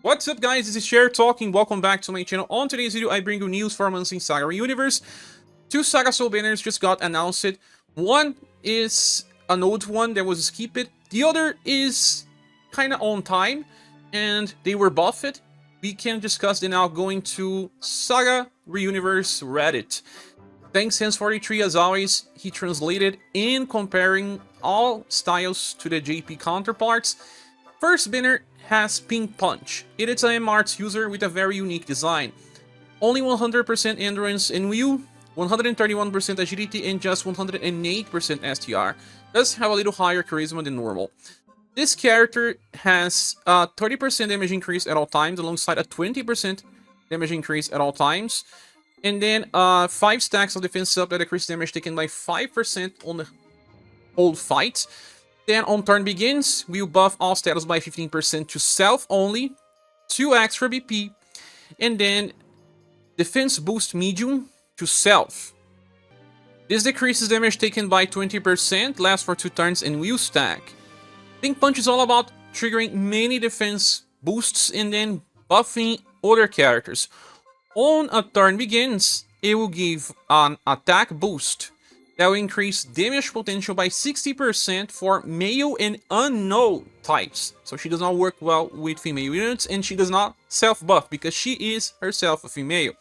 What's up guys, this is Cher talking, welcome back to my channel. On today's video, I bring you news for months in SaGa ReUniverSe. Two SaGa Soul banners just got announced. One is an old one that was skipped. The other is kinda on time, and they were buffed. We can discuss them now going to SaGa ReUniverSe Reddit. Thanks Hans43 as always, he translated in comparing all styles to the JP counterparts. First banner has Pinkpunch. It is an MArts user with a very unique design. Only 100% endurance and wheel, 131% agility and just 108% STR. Does have a little higher charisma than normal. This character has a 30% damage increase at all times alongside a 20% damage increase at all times. And then 5 stacks of defense up that decrease damage taken by 5% on the whole fight. Then on turn begins, we'll buff all status by 15% to self only, 2 extra BP, and then defense boost medium to self. This decreases damage taken by 20%, lasts for 2 turns, and will stack. Pinkpunch is all about triggering many defense boosts and then buffing other characters. On a turn begins, it will give an attack boost that will increase damage potential by 60% for male and unknown types. So she does not work well with female units, and she does not self-buff because she is herself a female.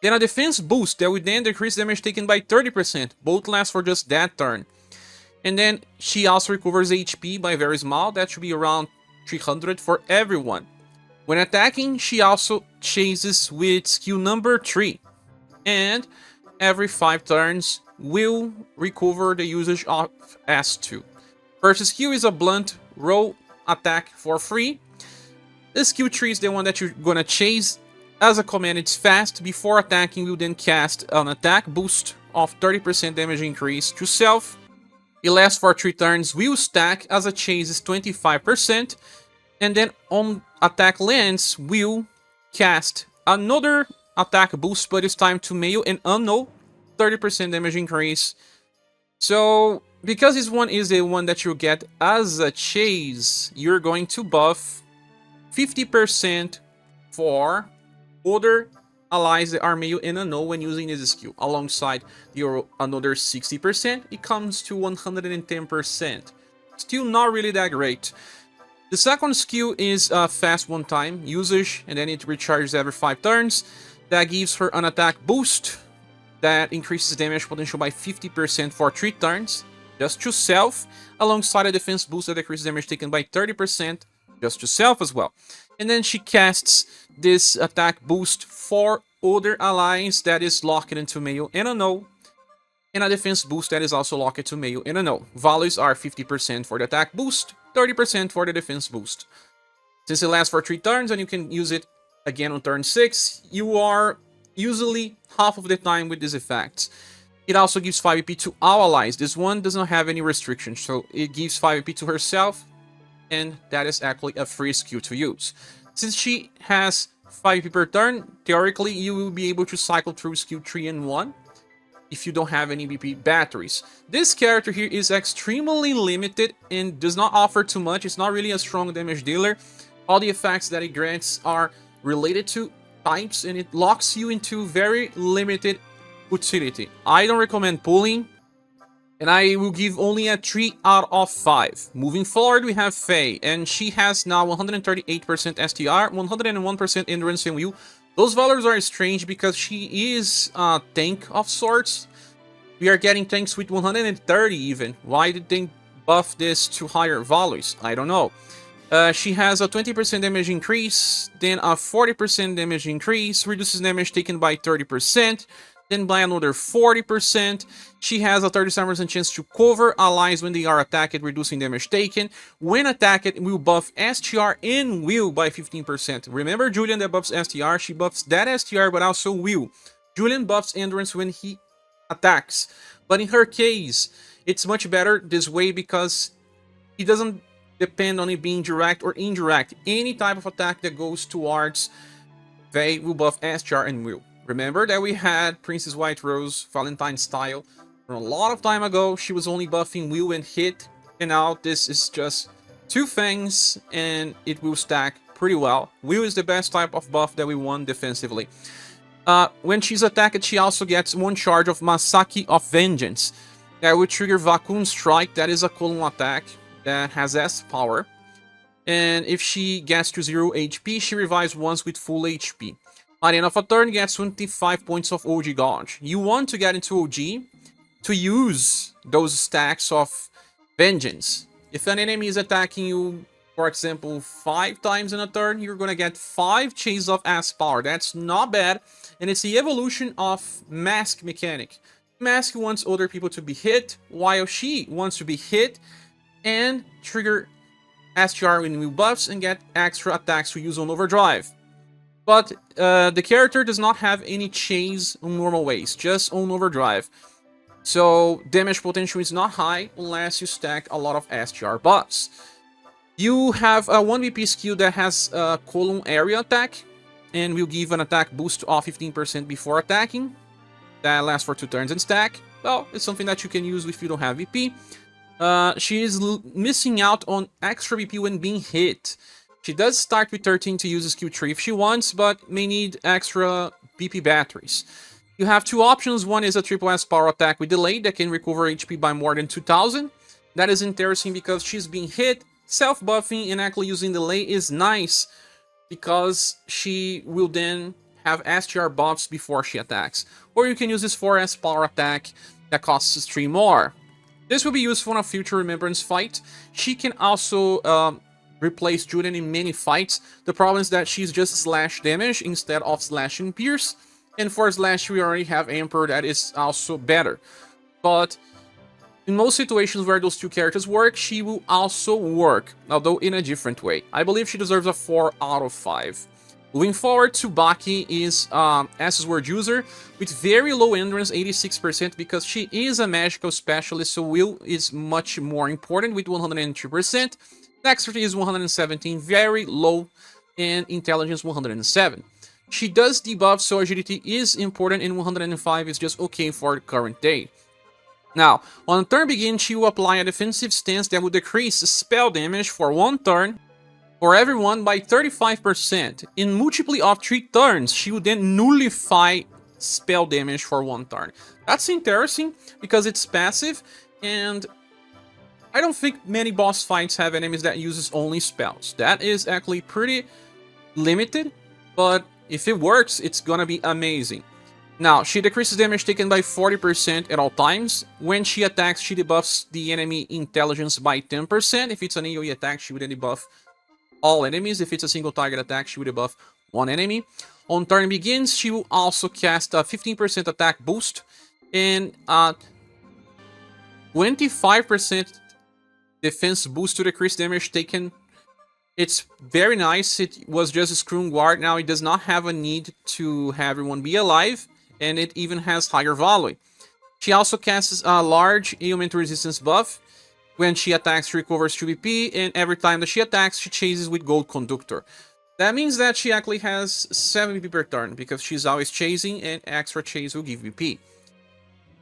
Then a defense boost that will then decrease damage taken by 30%. Both last for just that turn. And then she also recovers HP by very small. That should be around 300 for everyone. When attacking, she also chases with skill number 3. And every 5 turns, will recover the usage of S2. First skill is a blunt roll attack for free. The skill 3 is the one that you're gonna chase. As a command, it's fast. Before attacking, will then cast an attack boost of 30% damage increase to self. It lasts for 3 turns, will stack. As a chase is 25%. And then on attack lands, will cast another attack boost, but it's time to male and unknown. 30% damage increase. So, because this one is the one that you get as a chase, you're going to buff 50% for other allies that are male and unknown when using this skill. Alongside your another 60%, it comes to 110%. Still not really that great. The second skill is fast one-time usage, and then it recharges every 5 turns. That gives her an attack boost that increases damage potential by 50% for 3 turns, just to self, alongside a defense boost that decreases damage taken by 30%, just to self as well. And then she casts this attack boost for other allies that is locked into male and unknown, and a defense boost that is also locked to male and unknown. Values are 50% for the attack boost, 30% for the defense boost. Since it lasts for 3 turns and you can use it again on turn 6, you are usually half of the time with these effects. It also gives 5 EP to all allies. This one does not have any restrictions, so it gives 5 EP to herself, and that is actually a free skill to use. Since she has 5 EP per turn, theoretically you will be able to cycle through skill 3 and 1 if you don't have any BP batteries. This character here is extremely limited and does not offer too much. It's not really a strong damage dealer. All the effects that it grants are related to types, and it locks you into very limited utility. I don't recommend pulling, and I will give only a 3 out of 5. Moving forward, we have Faye, and she has now 138% STR, 101% endurance and wheel. Those values are strange because she is a tank of sorts. We are getting tanks with 130 even. Why did they buff this to higher values? I don't know. She has a 20% damage increase, then a 40% damage increase, reduces damage taken by 30%, then by another 40%. She has a 37% chance to cover allies when they are attacked, reducing damage taken. When attacked, it will buff STR and will by 15%. Remember Julian that buffs STR? She buffs that STR but also will. Julian buffs endurance when he attacks. But in her case, it's much better this way because he doesn't depend on it being direct or indirect. Any type of attack that goes towards they will buff STR and will. Remember that we had Princess White Rose Valentine style from a lot of time ago. She was only buffing will and hit, and now this is just 2 things and it will stack pretty well. Will is the best type of buff that we want defensively. When she's attacked, she also gets 1 charge of Masaki of Vengeance. That will trigger Vacuum Strike. That is a column attack that has S power. And if she gets to 0 HP, she revives once with full HP. At the end of a turn, gets 25 points of OG Gauge. You want to get into OG to use those stacks of Vengeance. If an enemy is attacking you, for example, 5 times in a turn, you're gonna get 5 chases of S power. That's not bad, and it's the evolution of Mask mechanic. Mask wants other people to be hit, while she wants to be hit and trigger SGR with new buffs and get extra attacks to use on Overdrive. But the character does not have any chase on normal ways, just on Overdrive. So damage potential is not high unless you stack a lot of SGR buffs. You have a 1 BP skill that has a column area attack and will give an attack boost of 15% before attacking. That lasts for 2 turns and stack. Well, it's something that you can use if you don't have VP. She is missing out on extra VP when being hit. She does start with 13 to use a skill tree if she wants, but may need extra BP batteries. You have 2 options. One is a triple S power attack with delay that can recover HP by more than 2000. That is interesting because she's being hit. Self-buffing and actually using delay is nice because she will then have SGR buffs before she attacks. Or you can use this 4S power attack that costs 3 more. This will be useful in a future Remembrance fight. She can also replace Julian in many fights. The problem is that she's just slash damage instead of slash and pierce. And for slash we already have Emperor that is also better. But in most situations where those 2 characters work, she will also work, although in a different way. I believe she deserves a 4 out of 5. Moving forward, Tubaki is S's word user with very low endurance, 86%, because she is a magical specialist, so will is much more important with 102%. Dexterity is 117, very low, and intelligence 107. She does debuff, so agility is important, and 105 is just okay for the current day. Now, on turn begin, she will apply a defensive stance that will decrease spell damage for 1 turn for everyone by 35%. In multiply of 3 turns, she will then nullify spell damage for 1 turn. That's interesting because it's passive, and I don't think many boss fights have enemies that uses only spells. That is actually pretty limited, but if it works, it's gonna be amazing. Now, she decreases damage taken by 40% at all times. When she attacks, she debuffs the enemy intelligence by 10%. If it's an AoE attack, she would then debuff all enemies. If it's a single target attack, she would debuff 1 enemy. On turn begins, she will also cast a 15% attack boost and 25% defense boost to decrease damage taken. It's very nice. It was just a Screw Guard. Now it does not have a need to have everyone be alive, and it even has higher volley. She also casts a large ailment resistance buff. When she attacks, she recovers 2 VP, and every time that she attacks, she chases with Gold Conductor. That means that she actually has 7 VP per turn, because she's always chasing, and extra chase will give VP.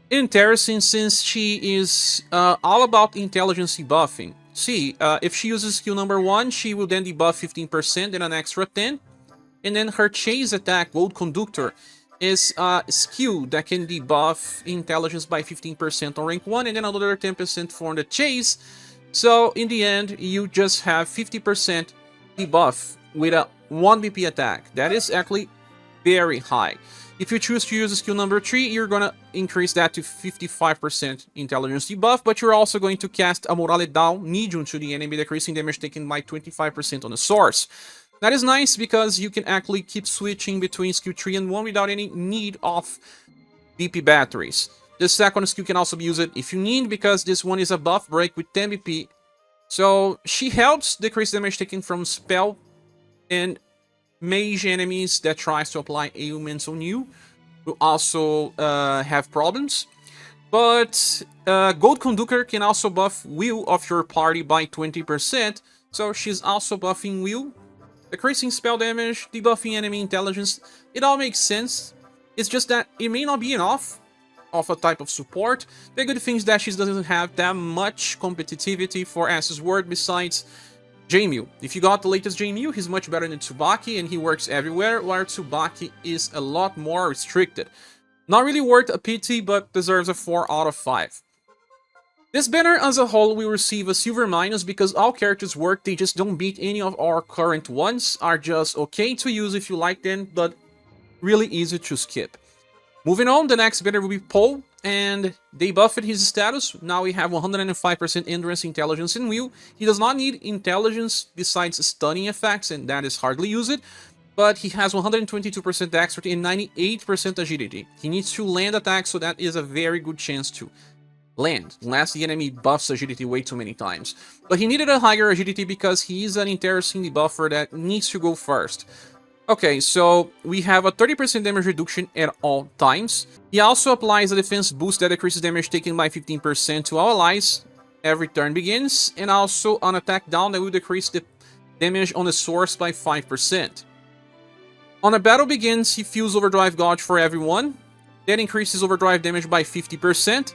Interesting, since she is all about intelligence buffing. See, if she uses skill number 1, she will then debuff 15% and an extra 10. And then her chase attack, Gold Conductor, is a skill that can debuff intelligence by 15% on rank 1 and then another 10% for the chase. So in the end, you just have 50% debuff with a 1 BP attack. That is actually very high. If you choose to use skill number 3, you're gonna increase that to 55% intelligence debuff, but you're also going to cast a Morale Down medium to the enemy, decreasing damage taken by 25% on the source. That is nice because you can actually keep switching between skill 3 and 1 without any need of BP batteries. The second skill can also be used if you need, because this one is a buff break with 10 BP. So she helps decrease damage taken from spell and mage enemies that tries to apply ailments on you will also have problems. But Gold Conductor can also buff will of your party by 20%, so she's also buffing will, decreasing spell damage, debuffing enemy intelligence. It all makes sense. It's just that it may not be enough of a type of support. The good thing is that she doesn't have that much competitivity for S's word, besides J-Mew. If you got the latest J-Mew, he's much better than Tubaki, and he works everywhere, while Tubaki is a lot more restricted. Not really worth a pity, but deserves a 4 out of 5. This banner as a whole will receive a silver minus because all characters work, they just don't beat any of our current ones, are just okay to use if you like them, but really easy to skip. Moving on, the next banner will be Poe, and they buffed his status. Now we have 105% endurance, intelligence, and will. He does not need intelligence besides stunning effects, and that is hardly used, but he has 122% dexterity and 98% agility. He needs to land attacks, so that is a very good chance to land, unless the enemy buffs agility way too many times. But he needed a higher agility because he is an interesting debuffer that needs to go first. Okay, so we have a 30% damage reduction at all times. He also applies a defense boost that decreases damage taken by 15% to all allies every turn begins, and also an attack down that will decrease the damage on the source by 5%. On a battle begins, he feels overdrive gauge for everyone. That increases overdrive damage by 50%.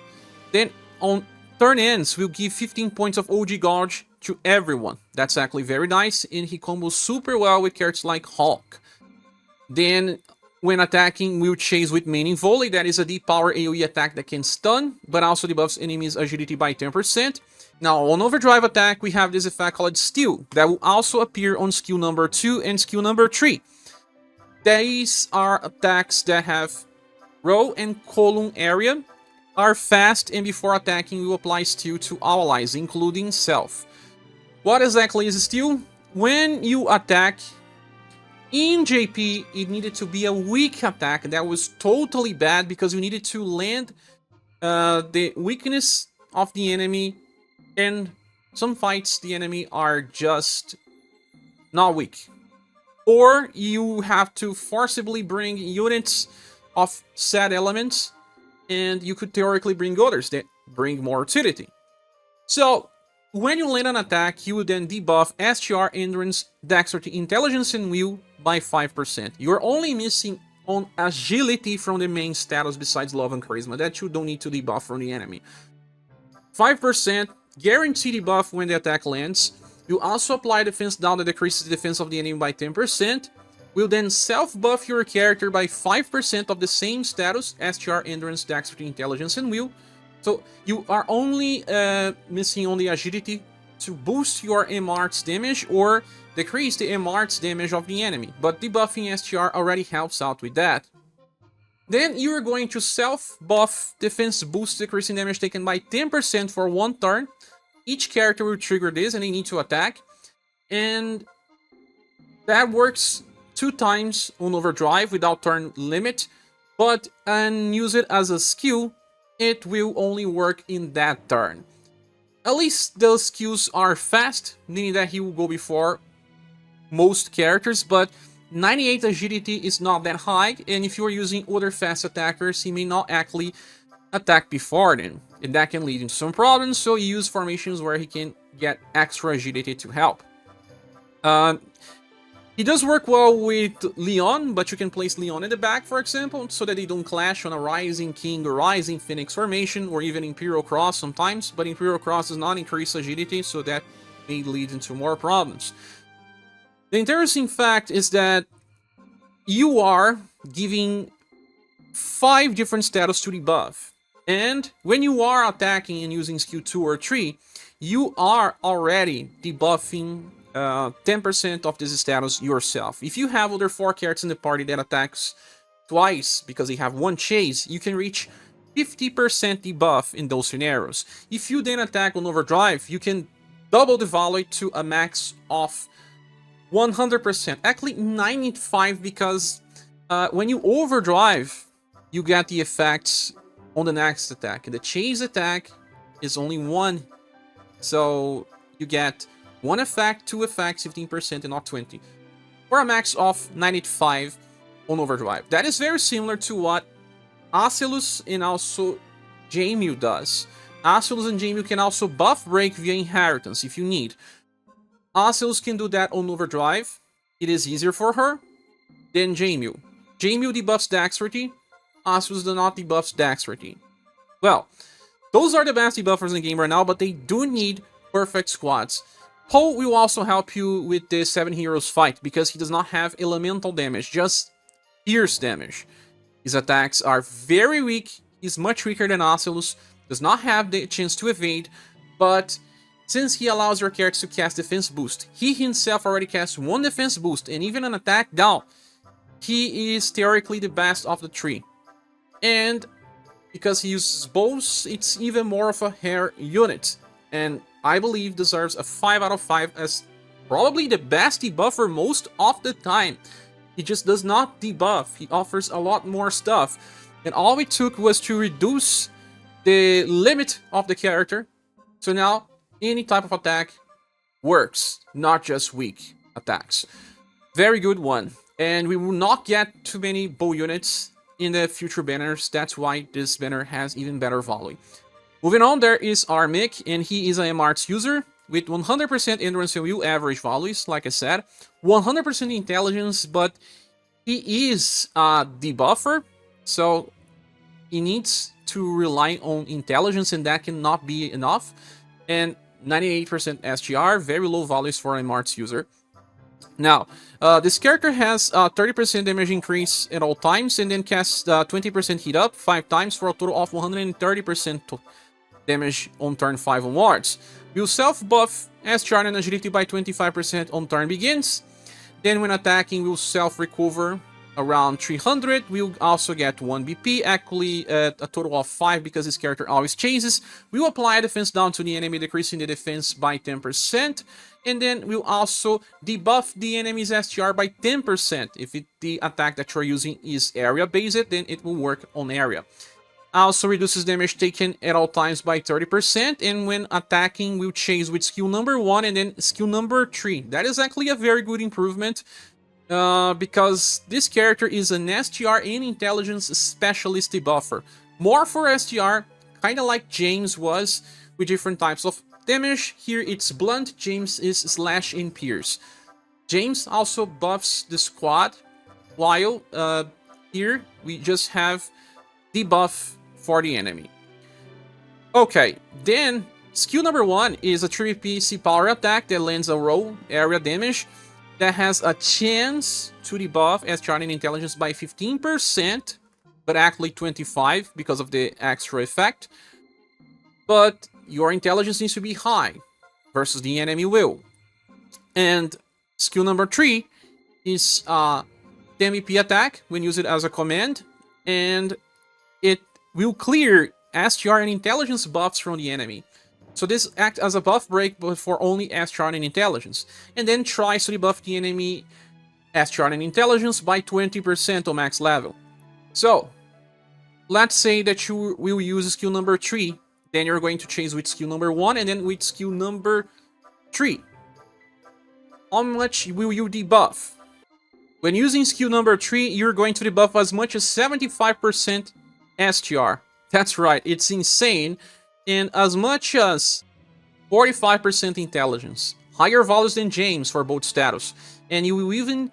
Then on turn ends, we'll give 15 points of OG gauge to everyone. That's actually very nice, and he combos super well with characters like Hulk. Then, when attacking, we'll chase with Main Volley. That is a deep power AoE attack that can stun, but also debuffs enemies' agility by 10%. Now, on overdrive attack, we have this effect called Steal, that will also appear on skill number 2 and skill number 3. These are attacks that have row and column area, are fast, and before attacking will apply Steal to all allies, including self. What exactly is Steal? When you attack, in JP, it needed to be a weak attack that was totally bad because you needed to land the weakness of the enemy, and some fights the enemy are just not weak. Or you have to forcibly bring units of said elements, and you could theoretically bring others that bring more utility. So, when you land an attack, you will then debuff SGR, Endurance, Dexterity, Intelligence, and Will by 5%. You're only missing on Agility from the main status besides Love and Charisma, that you don't need to debuff from the enemy. 5% guaranteed debuff when the attack lands. You also apply defense down that decreases the defense of the enemy by 10%. Will then self-buff your character by 5% of the same status, SGR, Endurance, Dexterity, Intelligence, and Will. So you are only missing on the agility to boost your MR's damage or decrease the MR's damage of the enemy, but debuffing SGR already helps out with that. Then you are going to self-buff defense boost, decreasing damage taken by 10% for 1 turn. Each character will trigger this and they need to attack, and that works 2 times on overdrive without turn limit, but use it as a skill, it will only work in that turn. At least those skills are fast, meaning that he will go before most characters, but 98 agility is not that high, and if you are using other fast attackers, he may not actually attack before them, and that can lead into some problems, so you use formations where he can get extra agility to help. He does work well with Leon, but you can place Leon in the back, for example, so that they don't clash on a Rising King or Rising Phoenix formation, or even Imperial Cross sometimes, but Imperial Cross does not increase agility, so that may lead into more problems. The interesting fact is that you are giving 5 different status to debuff, and when you are attacking and using skill 2 or 3, you are already debuffing 10% of this status yourself. If you have other 4 characters in the party that attacks twice because they have 1 chase, you can reach 50% debuff in those scenarios. If you then attack on overdrive, you can double the value to a max of 100%, actually 95, because when you overdrive, you get the effects on the next attack. And the chase attack is only 1, so you get 1 effect, 2 effects, 15%, and not 20, for a max of 95 on overdrive. That is very similar to what Acelus and also J-Mew does. Acelus and J-Mew can also buff break via inheritance if you need. Acelus can do that on overdrive. It is easier for her than J-Mew. J-Mew debuffs dexterity. Acelus does not debuffs dexterity. Well, those are the best debuffers in the game right now, but they do need perfect squads. Poe will also help you with the 7 Heroes fight, because he does not have elemental damage, just pierce damage. His attacks are very weak, he's much weaker than Ocelus, does not have the chance to evade, but since he allows your character to cast defense boost, he himself already casts 1 defense boost, and even an attack down, he is theoretically the best of the 3. And because he uses bows, it's even more of a rare unit, and I believe deserves a 5 out of 5 as probably the best debuffer most of the time. He just does not debuff, he offers a lot more stuff, and all it took was to reduce the limit of the character, so now any type of attack works, not just weak attacks. Very good one, and we will not get too many bow units in the future banners, that's why this banner has even better volley. Moving on, there is our Mick, and he is a MArts user with 100% endurance and will average volleys, like I said, 100% intelligence, but he is a debuffer, so he needs to rely on intelligence, and that cannot be enough, and 98% SGR, very low volleys for a MArts user. Now, this character has 30% damage increase at all times, and then casts 20% heat up 5 times for a total of 130% damage on turn 5 onwards. Will self-buff SGR and agility by 25% on turn begins. Then when attacking, will self-recover around 300. We'll also get 1 BP, actually at a total of 5 because this character always chases. We'll apply defense down to the enemy, decreasing the defense by 10%. And then we'll also debuff the enemy's STR by 10%. If the attack that you're using is area-based, then it will work on area. Also reduces damage taken at all times by 30%, and when attacking, we'll chase with skill number 1 and then skill number 3. That is actually a very good improvement, because this character is an STR and intelligence specialist debuffer. More for STR, kind of like James was, with different types of damage. Here it's blunt, James is slash and pierce. James also buffs the squad, while here we just have debuff for the enemy. Okay, then skill number 1 is a 3PC power attack that lands a roll area damage that has a chance to debuff STR and intelligence by 15%, but actually 25% because of the extra effect. But your intelligence needs to be high versus the enemy will. And skill number 3 is a 10 BP attack when used as a command, and it will clear STR and intelligence buffs from the enemy. So this acts as a buff break, but for only STR and intelligence. And then tries to debuff the enemy STR and intelligence by 20% on max level. So, let's say that you will use skill number 3, then you're going to chase with skill number 1, and then with skill number 3. How much will you debuff? When using skill number 3, you're going to debuff as much as 75% STR. That's right, it's insane. And as much as 45% intelligence. Higher values than James for both status. And you will even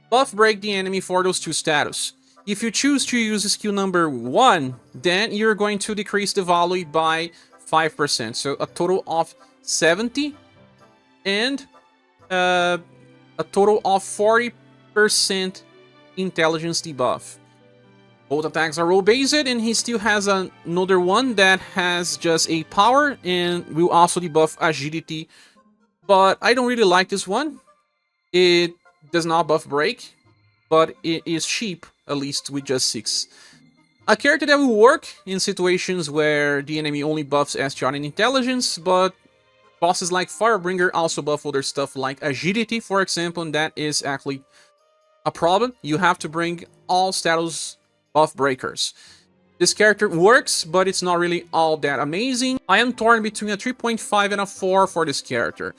buff break the enemy for those 2 status. If you choose to use skill number 1, then you're going to decrease the value by 5%. So a total of 70 and a total of 40% intelligence debuff. Both attacks are roll-based, and he still has another one that has just a power and will also debuff agility. But I don't really like this one. It does not buff break, but it is cheap, at least with just 6. A character that will work in situations where the enemy only buffs STR and intelligence, but bosses like Firebringer also buff other stuff like agility, for example, and that is actually a problem. You have to bring all status buff breakers. This character works, but it's not really all that amazing. I am torn between a 3.5 and a 4 for this character.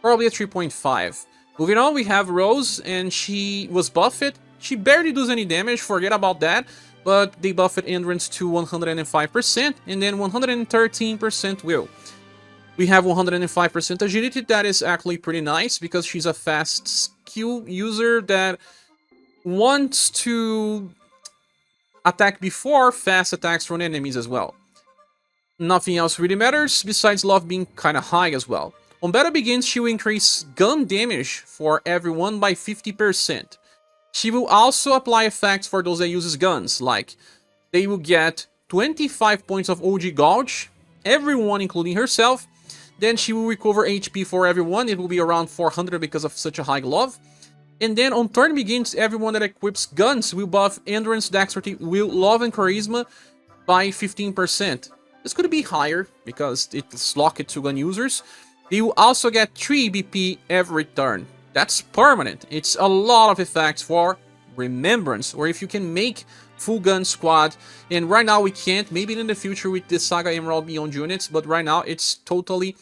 Probably a 3.5. Moving on, we have Rose, and she was buffed. She barely does any damage, forget about that, but they buffed endurance to 105%, and then 113% will. We have 105% agility, that is actually pretty nice, because she's a fast skill user that wants to attack before fast attacks from enemies as well. Nothing else really matters, besides love being kinda high as well. On Battle Begins, she will increase gun damage for everyone by 50%. She will also apply effects for those that uses guns, like they will get 25 points of OG Gouge, everyone including herself. Then she will recover HP for everyone, it will be around 400 because of such a high glove. And then on turn begins, everyone that equips guns will buff endurance, dexterity, will, love, and charisma by 15%. This could be higher because it's locked to gun users. You will also get 3 BP every turn. That's permanent. It's a lot of effects for Remembrance, or if you can make full gun squad. And right now we can't, maybe in the future with the SaGa Emerald Beyond units, but right now it's totally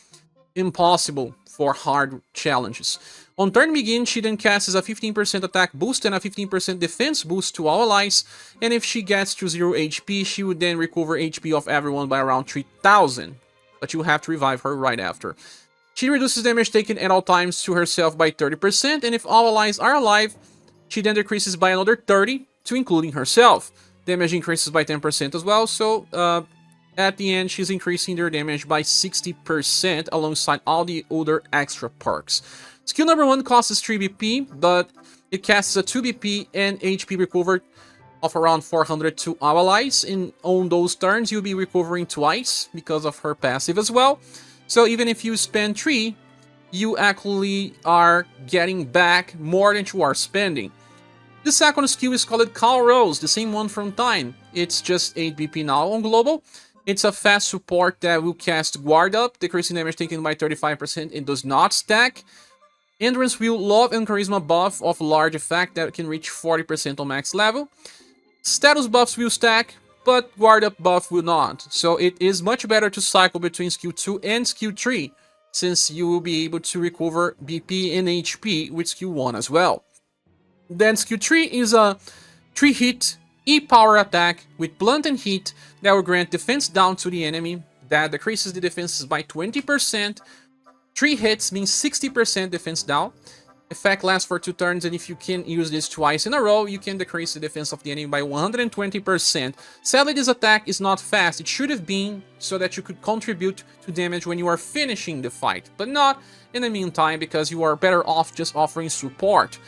impossible for hard challenges. On turn begin, she then casts a 15% attack boost and a 15% defense boost to all allies, and if she gets to 0 HP, she would then recover HP of everyone by around 3000, but you have to revive her right after. She reduces damage taken at all times to herself by 30%, and if all allies are alive, she then decreases by another 30 to including herself. Damage increases by 10% as well, so at the end, she's increasing their damage by 60% alongside all the other extra perks. Skill number 1 costs 3 BP, but it casts a 2 BP and HP recovered of around 400 to our allies. And on those turns, you'll be recovering twice because of her passive as well. So even if you spend 3, you actually are getting back more than you are spending. The second skill is called Call Rose, the same one from Time. It's just 8 BP now on global. It's a fast support that will cast Guard Up, decreasing damage taken by 35%. It does not stack. Endurance will, love, and charisma buff of large effect that can reach 40% on max level. Status buffs will stack, but Guard Up buff will not. So it is much better to cycle between skill 2 and skill 3, since you will be able to recover BP and HP with skill 1 as well. Then skill 3 is a 3-hit E-power attack with blunt and heat that will grant defense down to the enemy. That decreases the defenses by 20%. 3 hits means 60% defense down. Effect lasts for 2 turns, and if you can use this twice in a row, you can decrease the defense of the enemy by 120%. Sadly, this attack is not fast. It should have been so that you could contribute to damage when you are finishing the fight, but not in the meantime because you are better off just offering support.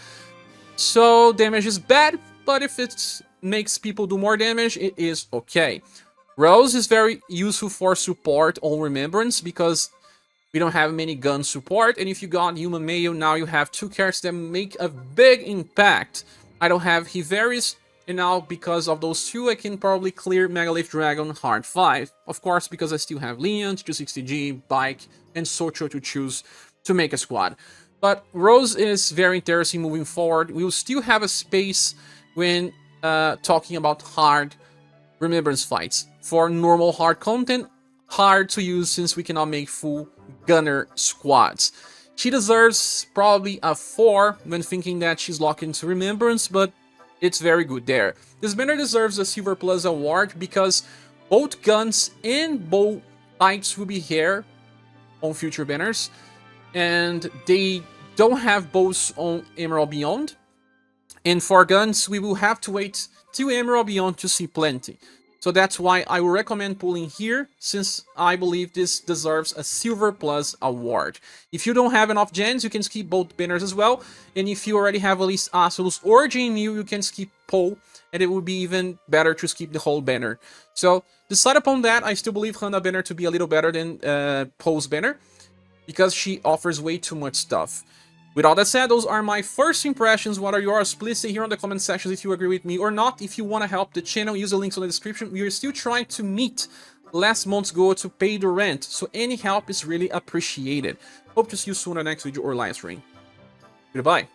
So damage is bad, but if it makes people do more damage, it is okay. Rose is very useful for support on Remembrance because we don't have many gun support, and if you got Human Mayo, now you have 2 characters that make a big impact. I don't have ReUniverSe, and now because of those 2, I can probably clear Megalith Dragon Hard 5. Of course, because I still have Leon, 260G, Bike, and Socho to choose to make a squad. But Rose is very interesting moving forward. We will still have a space when talking about hard Remembrance fights. For normal hard content, hard to use since we cannot make full gunner squads. She deserves probably a 4 when thinking that she's locked into Remembrance, but it's very good there. This banner deserves a Silver Plus award because both guns and bow types will be here on future banners, and they don't have bows on Emerald Beyond. And for guns, we will have to wait till Emerald Beyond to see plenty. So that's why I will recommend pulling here, since I believe this deserves a Silver Plus award. If you don't have enough gens, you can skip both banners as well. And if you already have at least Asolus or JMU, you can skip Poe, and it would be even better to skip the whole banner. So decide upon that. I still believe Hana banner to be a little better than Poe's banner, because she offers way too much stuff. With all that said, those are my first impressions. What are yours? Please say here in the comment sections if you agree with me or not. If you want to help the channel, use the links in the description. We are still trying to meet last month's goal to pay the rent, so any help is really appreciated. Hope to see you soon in the next video or live stream. Goodbye.